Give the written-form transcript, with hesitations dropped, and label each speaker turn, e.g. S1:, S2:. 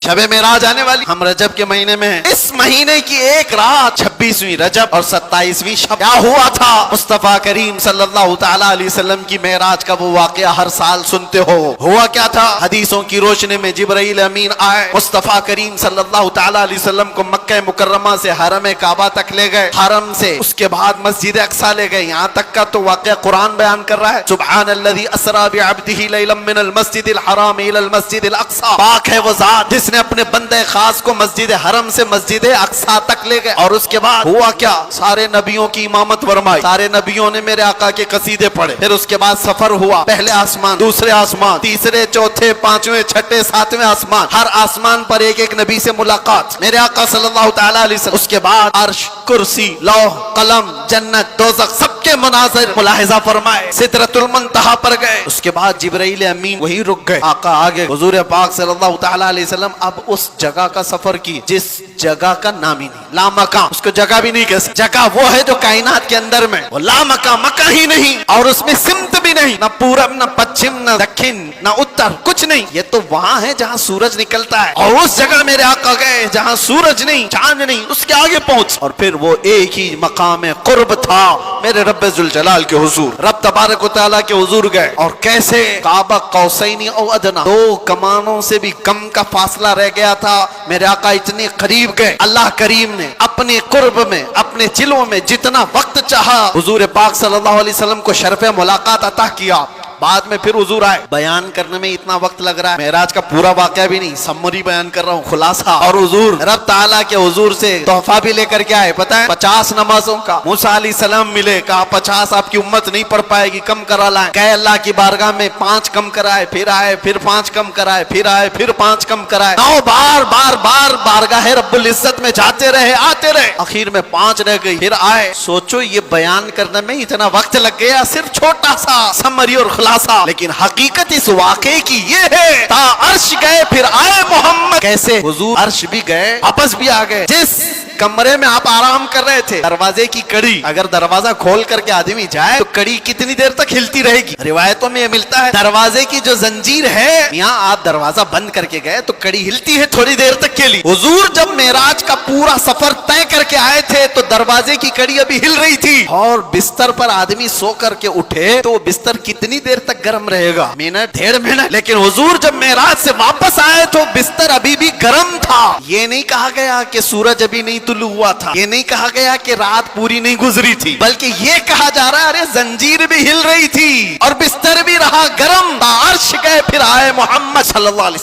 S1: शब मेराज आने वाली, हम रजब के महीने में हैं। इस महीने की एक रात 26वीं रजब और 27वीं शब क्या हुआ था? मुस्तफा करीम सल्लल्लाहु तआला अलैहि वसल्लम की मेराज का वो वाकया हर साल सुनते हो। हुआ क्या था? हदीसों की रोशनी में जिब्राइल अमीन आए, मुस्तफा करीम सल्लल्लाहु तआला अलैहि वसल्लम को मक्का मुकर्रमा से हरम काबा तक ले गए, हरम से उसके बाद मस्जिद अक्सा ले गए। यहाँ तक का तो वाकया कुरान बयान कर रहा है, सुब्हानल्लज़ी अस्रा बिअब्दिही लैलन मिनल मस्जिदिल हराम इलल मस्जिदिल अक्सा। पाक है वो जात जिसने अपने बंदे खास को मस्जिद हरम से मस्जिद अक्सा तक ले गए। और उसके बाद हुआ क्या? सारे नबियों की इमामत फरमाई, सारे नबियों ने मेरे आका के कसीदे पढ़े। फिर उसके बाद सफर हुआ, पहले आसमान, दूसरे आसमान, तीसरे, चौथे, पांचवें, छठे, सातवें आसमान, हर आसमान पर एक एक नबी से मुलाकात मेरे आका सल्लल्लाहु तआला अलैहि वसल्लम। उसके बाद अर्श, कुर्सी, लौह कलम, जन्नत, दोज़ख सबके मनाज़िर मुलाहिज़ा फरमाए, सिदरतुल मुंतहा पर गए। उसके बाद जिब्राइल अमीन वहीं रुक गए, आका आगे, हुजूर पाक सल्लल्लाहु तआला अलैहि वसल्लम अब उस जगह का सफर की जिस जगह का नाम ही नहीं, लामका, उसको जगह भी नहीं कह सकते। जगह वो है जो कायनात के अंदर में, वो लामका, मका ही नहीं, और उसमें सिमत भी नहीं, न पूरब, न पश्चिम, न दक्षिण, न उत्तर, कुछ नहीं। ये तो वहां है जहां सूरज निकलता है, और उस जगह मेरे आका गए जहां सूरज नहीं, चांद नहीं, उसके आगे पहुंच। और फिर वो एक ही मकाम कुर्ब था मेरे रब्बे जुल जलाल के हुजूर, रब तबारक व तआला के हुजूर गए। और कैसे? काबा कौसैनी औ अदना, दो कमानों से भी कम का फासला रह गया था। मेरे आका इतने करीब गए, अल्लाह करीम ने अपने कुर्ब में, अपने जिलों में जितना वक्त चाहा हुजूर पाक सल्लल्लाहु अलैहि वसल्लम को शर्फ़े मुलाकात अता किया। बाद में फिर हुजूर आए, बयान करने में इतना वक्त लग रहा है, मेराज का पूरा वाकया भी नहीं, समरी बयान कर रहा हूँ, खुलासा। और हुजूर रब ताला के हुजूर से तोहफा भी लेकर के आए, पता है 50 नमाजों का। मूसा अलैहिस्सलाम मिले, कहा 50 आपकी उम्मत नहीं पढ़ पाएगी, कम करा लाए। गए अल्लाह की बारगाह में, 5 कम कराए, फिर आए, फिर 5 कम कराए, फिर आए, फिर 5 कम कराए। 9 बार बार बार बारगाह रब्बुल इज्जत में जाते रहे, आते रहे, आखिर में 5 रह गई, फिर आए। सोचो ये बयान करने में इतना वक्त लग गया, सिर्फ छोटा सा समरी और खुलासा। लेकिन हकीकत इस वाक़े की ये है, ता अर्श गए फिर आए मोहम्मद। कैसे? हुजूर अर्श भी गए, वापस भी आ गए। जिस कमरे में आप आराम कर रहे थे, दरवाजे की कड़ी, अगर दरवाजा खोल करके आदमी जाए तो कड़ी कितनी देर तक हिलती रहेगी? रिवायतों में ये मिलता है दरवाजे की जो जंजीर है, यहाँ आप दरवाजा बंद करके गए तो कड़ी हिलती है थोड़ी देर तक के लिए। हुजूर जब मेराज का पूरा सफर तय करके आए थे तो दरवाजे की कड़ी अभी हिल रही थी, और बिस्तर पर आदमी सो करके उठे तो बिस्तर कितनी देर तक गर्म रहेगा? Minute, 1.5 minute. लेकिन हुजूर जब मेराज से वापस आए तो बिस्तर अभी भी गर्म था। ये नहीं कहा गया कि सूरज अभी नहीं तुलू हुआ था, ये नहीं कहा गया कि रात पूरी नहीं गुजरी थी, बल्कि ये कहा जा रहा है अरे जंजीर भी हिल रही थी और बिस्तर भी रहा गर्म। अर्श गए फिर आए मोहम्मद सल्लल्लाहु अलैहि वसल्लम।